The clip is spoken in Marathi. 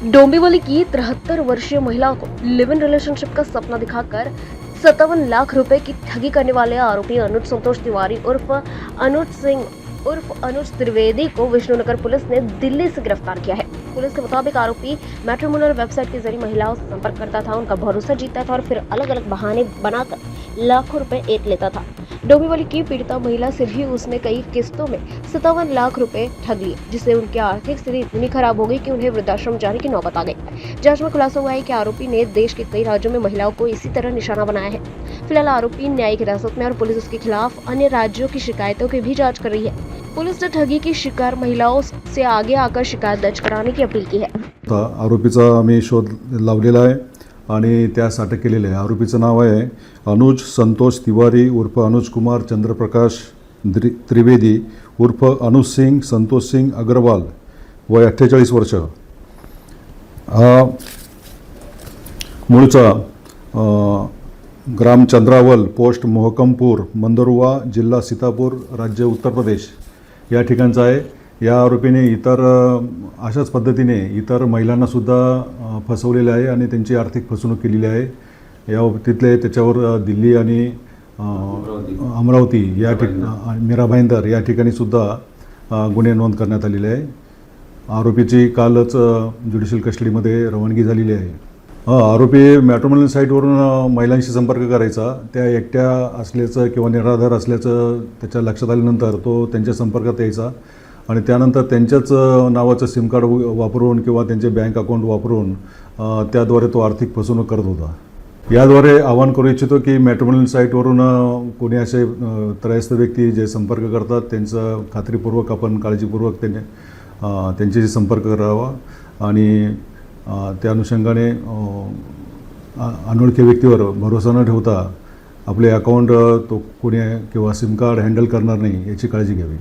डोंबिवली की 73 वर्षीय महिला को लिव इन रिलेशनशिप का सपना दिखाकर 57 लाख रुपए की ठगी करने वाले आरोपी अनुज संतोष तिवारी उर्फ अनुज सिंह उर्फ अनुज त्रिवेदी को विष्णुनगर पुलिस ने दिल्ली से गिरफ्तार किया है। पुलिस के मुताबिक आरोपी मैट्रिमोनियल वेबसाइट के जरिए महिलाओं से संपर्क करता था, उनका भरोसा जीतता था और फिर अलग अलग बहाने बनाकर लाखों रुपए ऐंठ लेता था। डोंबिवली की पीड़िता महिला से भी उसने कई किस्तों में 57 लाख रुपए ठग लिए, जिससे उनकी आर्थिक स्थिति इतनी खराब हो गई कि उन्हें वृद्धाश्रम जाने की नौबत आ गई। जांच में खुलासा हुआ है कि आरोपी ने देश के कई राज्यों में महिलाओं को इसी तरह निशाना बनाया है। फिलहाल आरोपी न्यायिक हिरासत में और पुलिस उसके खिलाफ अन्य राज्यों की शिकायतों की भी जाँच कर रही है। पुलिस ने ठगी की शिकार महिलाओं से आगे आकर शिकायत दर्ज कराने की अपील की है। आरोपीचा आम्ही शोध लावलेला आहे आणि त्यास अटक केलेली आहे। आरोपीचं नाव आहे अनुज संतोष तिवारी उर्फ अनुज कुमार चंद्रप्रकाश त्रिवेदी उर्फ अनुज सिंग संतोष सिंग अग्रवाल, वय 48 वर्ष। हा मूळचा ग्राम चंद्रावल, पोस्ट मोहकमपूर, मंदरुवा, जिल्हा सीतापूर, राज्य उत्तर प्रदेश या ठिकाणचा आहे। या आरोपीने इतर अशाच पद्धतीने इतर महिलांनासुद्धा फसवलेले आहे आणि त्यांची आर्थिक फसवणूक केलेली आहे। या बाबतीतले त्याच्यावर दिल्ली आणि अमरावती या ठिकाणी मीरा भाईंदर या ठिकाणी सुद्धा गुन्हे नोंद करण्यात आलेले आहे। आरोपीची कालच ज्युडिशियल कस्टडीमध्ये रवानगी झालेली आहे। आरोपी मॅट्रिमोनियल साईटवरून महिलांशी संपर्क करायचा, त्या एकट्या असल्याचं किंवा निराधार असल्याचं त्याच्या लक्षात आल्यानंतर तो त्यांच्या संपर्कात यायचा आणि त्यानंतर त्यांच्याच नावाचं सिम कार्ड वापरून किंवा त्यांचे बँक अकाउंट वापरून त्याद्वारे तो आर्थिक फसवणूक करत होता। याद्वारे आवाहन करू इच्छितो की मॅट्रिमोनियल साईटवरून कोणी असे त्रयस्थ व्यक्ती जे संपर्क करतात त्यांचं खात्रीपूर्वक आपण काळजीपूर्वक त्यांच्याशी संपर्क करावा आणि त्या अनुषंगाने अनोळखी व्यक्तीवर भरोसा न ठेवता आपले अकाउंट तो कोणी किंवा सिम कार्ड हँडल करणार नाही याची काळजी घ्यावी।